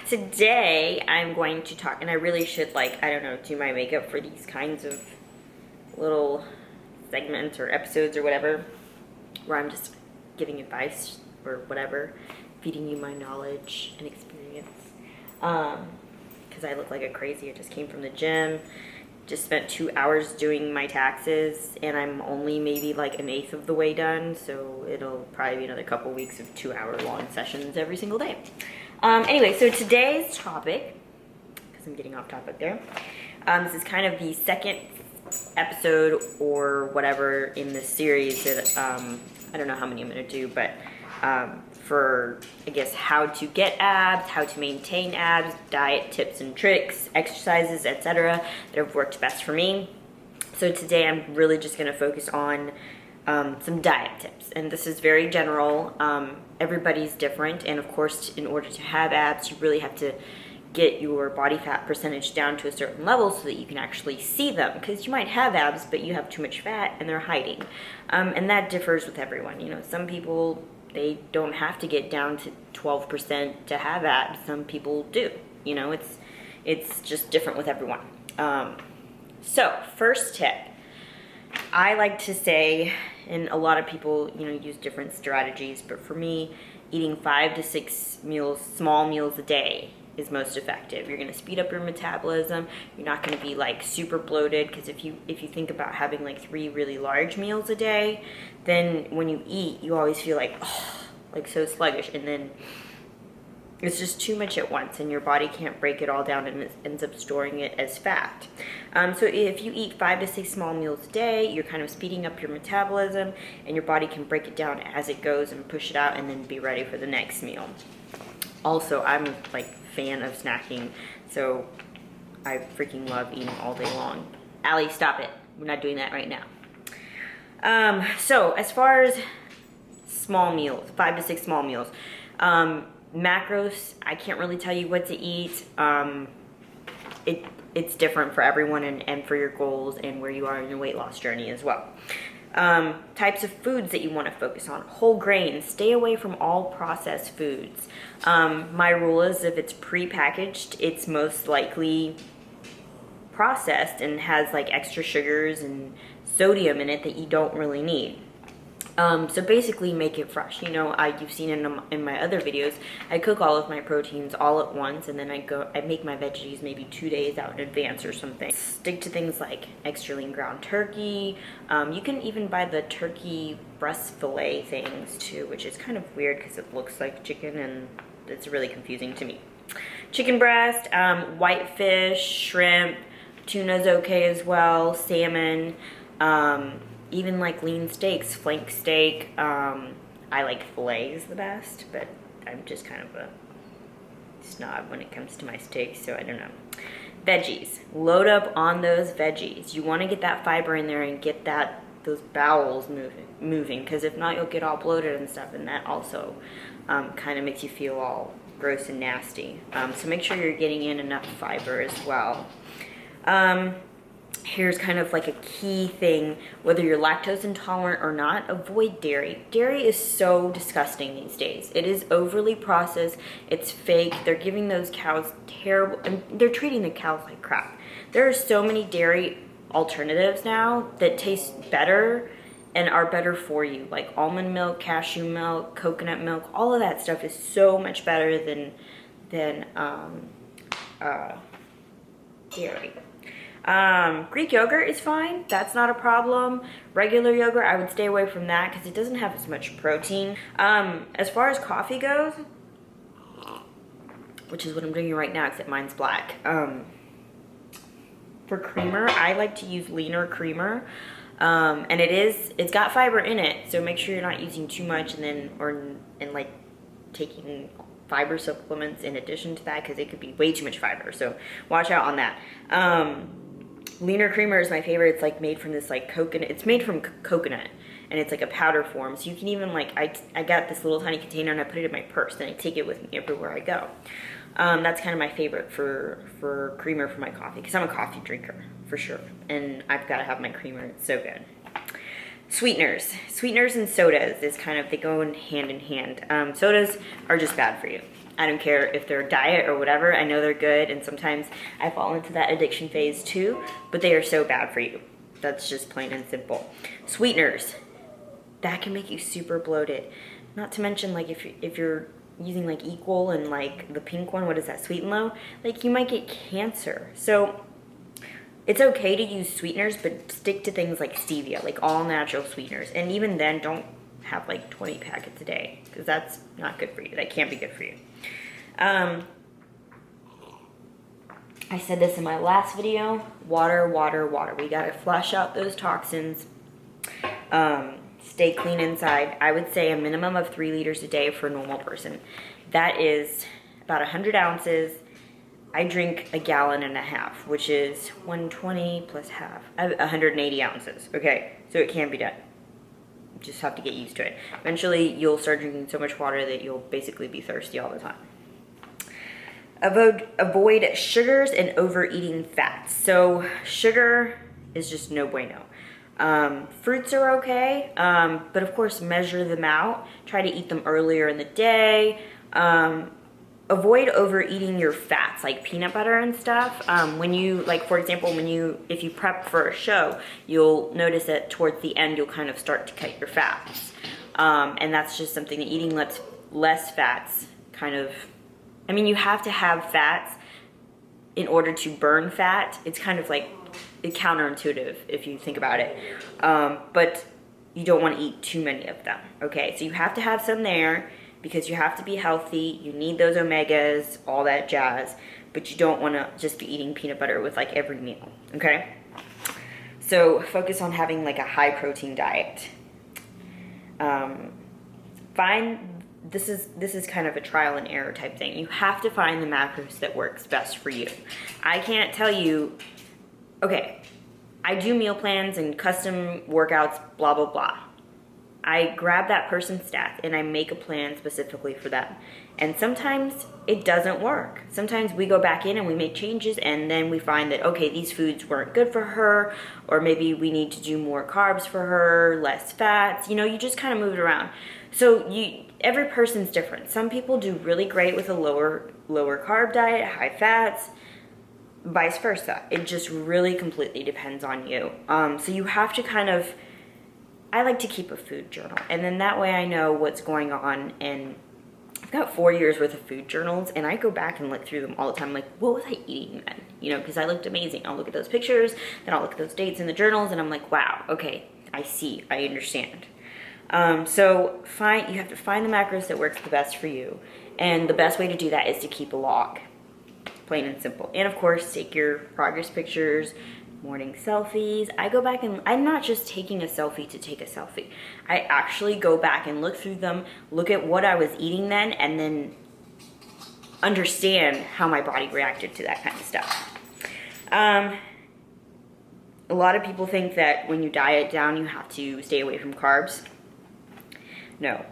Today I'm going to talk, and I really should, like, I don't know, do my makeup for these kinds of little segments or episodes or whatever, where I'm just giving advice or whatever, feeding you my knowledge and experience. Because I look like a crazy. I just came from the gym, just spent 2 hours doing my taxes, and I'm only maybe like 1/8 of the way done, so it'll probably be another couple weeks of 2-hour long sessions every single day. Anyway, so today's topic, because I'm getting off topic there, this is kind of the second episode or whatever in this series that, I don't know how many I'm going to do, but for, I guess, how to get abs, how to maintain abs, diet tips and tricks, exercises, etc. that have worked best for me. So today I'm really just going to focus on some diet tips, and this is very general. Everybody's different, and of course, in order to have abs, you really have to get your body fat percentage down to a certain level so that you can actually see them, because you might have abs, but you have too much fat and they're hiding. And that differs with everyone. You know, some people, they don't have to get down to 12% to have abs. Some people do. You know, it's just different with everyone. So first tip, I like to say, and a lot of people, you know, use different strategies, but for me, eating 5 to 6 meals, small meals a day is most effective. You're going to speed up your metabolism. You're not going to be like super bloated, because if you think about having like 3 really large meals a day, then when you eat, you always feel like, oh, like so sluggish, and then it's just too much at once, and your body can't break it all down, and it ends up storing it as fat. So if you eat 5 to 6 small meals a day, you're kind of speeding up your metabolism, and your body can break it down as it goes and push it out, and then be ready for the next meal. Also, I'm like fan of snacking, so I freaking love eating all day long. Allie, stop it. We're not doing that right now. So as far as small meals, 5 to 6 small meals, macros, I can't really tell you what to eat. It's different for everyone, and for your goals and where you are in your weight loss journey as well. Types of foods that you want to focus on: whole grains. Stay away from all processed foods. My rule is, if it's pre-packaged, it's most likely processed and has like extra sugars and sodium in it that you don't really need. So basically make it fresh. You know, you've seen in my other videos, I cook all of my proteins all at once, and then I make my veggies maybe 2 days out in advance or something. Stick to things like extra lean ground turkey. You can even buy the turkey breast fillet things too, which is kind of weird because it looks like chicken, and it's really confusing to me. Chicken breast, white fish, shrimp, tuna's okay as well, salmon, even like lean steaks, flank steak. I like fillets the best, but I'm just kind of a snob when it comes to my steaks, so I don't know. Veggies. Load up on those veggies. You want to get that fiber in there and get those bowels moving, because if not, you'll get all bloated and stuff, and that also kind of makes you feel all gross and nasty. So make sure you're getting in enough fiber as well. Here's kind of like a key thing: whether you're lactose intolerant or not, avoid dairy. Dairy is so disgusting these days. It is overly processed. It's fake. They're giving those cows terrible, and they're treating the cows like crap. There are so many dairy alternatives now that taste better and are better for you, like almond milk, cashew milk, coconut milk. All of that stuff is so much better than dairy. Greek yogurt is fine. That's not a problem. Regular yogurt, I would stay away from that because it doesn't have as much protein. As far as coffee goes, which is what I'm drinking right now, except mine's black. For creamer, I like to use leaner creamer. And it's got fiber in it, so make sure you're not using too much and like taking fiber supplements in addition to that, because it could be way too much fiber, so watch out on that. Leaner creamer is my favorite. It's like made from this like coconut. It's made from coconut, and it's like a powder form. So you can even like, I got this little tiny container, and I put it in my purse, and I take it with me everywhere I go. That's kind of my favorite for creamer for my coffee, because I'm a coffee drinker for sure, and I've got to have my creamer. It's so good. Sweeteners and sodas is kind of, they go in hand. Sodas are just bad for you. I don't care if they're diet or whatever. I know they're good, and sometimes I fall into that addiction phase too, but they are so bad for you. That's just plain and simple. Sweeteners, that can make you super bloated. Not to mention, like, if you're using like Equal and like the pink one, what is that, Sweet and Low? Like, you might get cancer. So it's okay to use sweeteners, but stick to things like stevia, like all natural sweeteners. And even then, don't have like 20 packets a day, because that's not good for you. That can't be good for you. I said this in my last video, water, water, water. We gotta flush out those toxins. Stay clean inside. I would say a minimum of 3 liters a day for a normal person. That is about 100 ounces. I drink 1.5 gallons, which is 120 plus half, 180 ounces. Okay, so it can be done. You just have to get used to it. Eventually, you'll start drinking so much water that you'll basically be thirsty all the time. Avoid sugars and overeating fats. So sugar is just no bueno. Fruits are okay, but of course measure them out. Try to eat them earlier in the day. Avoid overeating your fats, like peanut butter and stuff. When you, like, for example, if you prep for a show, you'll notice that towards the end, you'll kind of start to cut your fats. And that's just something that eating less fats kind of, I mean, you have to have fats in order to burn fat. It's kind of like counterintuitive if you think about it. But you don't want to eat too many of them, okay? So you have to have some there, because you have to be healthy. You need those omegas, all that jazz, but you don't want to just be eating peanut butter with like every meal, okay? So focus on having like a high protein diet. This is kind of a trial and error type thing. You have to find the macros that works best for you. I can't tell you, okay, I do meal plans and custom workouts, blah, blah, blah. I grab that person's stats and I make a plan specifically for them. And sometimes it doesn't work. Sometimes we go back in and we make changes, and then we find that, okay, these foods weren't good for her, or maybe we need to do more carbs for her, less fats. You know, you just kind of move it around. So every person's different. Some people do really great with a lower carb diet, high fats, vice versa. It just really completely depends on you. So you have to kind of, I like to keep a food journal, and then that way I know what's going on. And I've got 4 years worth of food journals, and I go back and look through them all the time. Like, what was I eating then? You know, because I looked amazing. I'll look at those pictures, then I'll look at those dates in the journals, and I'm like, wow, okay, I see, I understand. So you have to find the macros that works the best for you, and the best way to do that is to keep a log, plain and simple. And of course, take your progress pictures, morning selfies. I go back and I'm not just taking a selfie to take a selfie. I actually go back and look through them, look at what I was eating then, and then understand how my body reacted to that kind of stuff. A lot of people think that when you diet down, you have to stay away from carbs. No.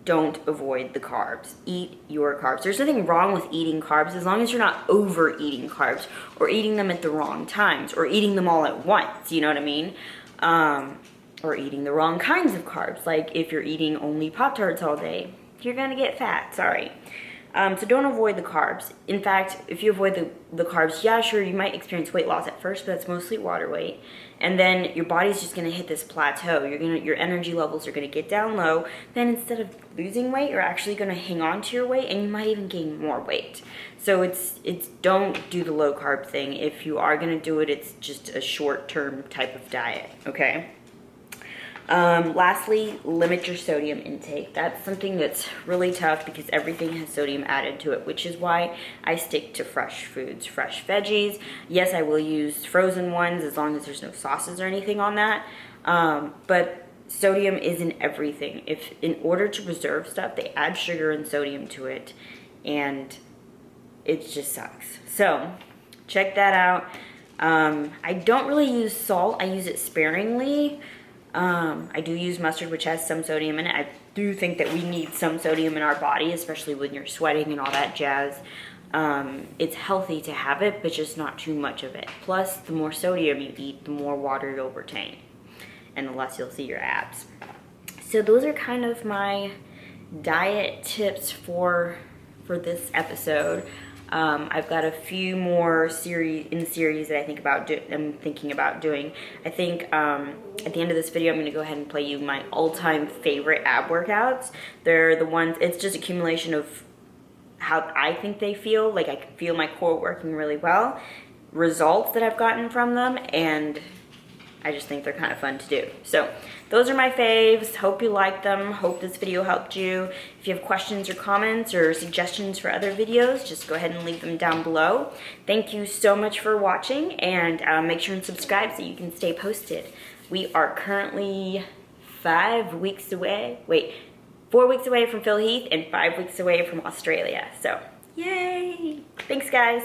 Don't avoid the carbs. Eat your carbs. There's nothing wrong with eating carbs as long as you're not overeating carbs, or eating them at the wrong times, or eating them all at once, you know what I mean? Or eating the wrong kinds of carbs. Like if you're eating only Pop-Tarts all day, you're gonna get fat, sorry. So don't avoid the carbs. In fact, if you avoid the carbs, yeah, sure, you might experience weight loss at first, but that's mostly water weight. And then your body's just gonna hit this plateau. Your energy levels are gonna get down low. Then instead of losing weight, you're actually gonna hang on to your weight, and you might even gain more weight. So it's don't do the low carb thing. If you are gonna do it, it's just a short-term type of diet, okay? Lastly, limit your sodium intake. That's something that's really tough because everything has sodium added to it, which is why I stick to fresh foods, fresh veggies. Yes, I will use frozen ones as long as there's no sauces or anything on that. But sodium is in everything. If in order to preserve stuff, they add sugar and sodium to it, and it just sucks. So check that out. I don't really use salt. I use it sparingly. I do use mustard, which has some sodium in it. I do think that we need some sodium in our body, especially when you're sweating and all that jazz. It's healthy to have it, but just not too much of it. Plus, the more sodium you eat, the more water you'll retain, and the less you'll see your abs. So those are kind of my diet tips for for this episode. I've got a few more series that I'm thinking about doing. I think at the end of this video, I'm going to go ahead and play you my all-time favorite ab workouts. They're the ones, it's just accumulation of how I think they feel. Like I can feel my core working really well, results that I've gotten from them, and I just think they're kind of fun to do. So those are my faves. Hope you liked them. Hope this video helped you. If you have questions or comments or suggestions for other videos, just go ahead and leave them down below. Thank you so much for watching, and make sure and subscribe so you can stay posted. We are currently 4 weeks away from Phil Heath and 5 weeks away from Australia. So yay! Thanks, guys.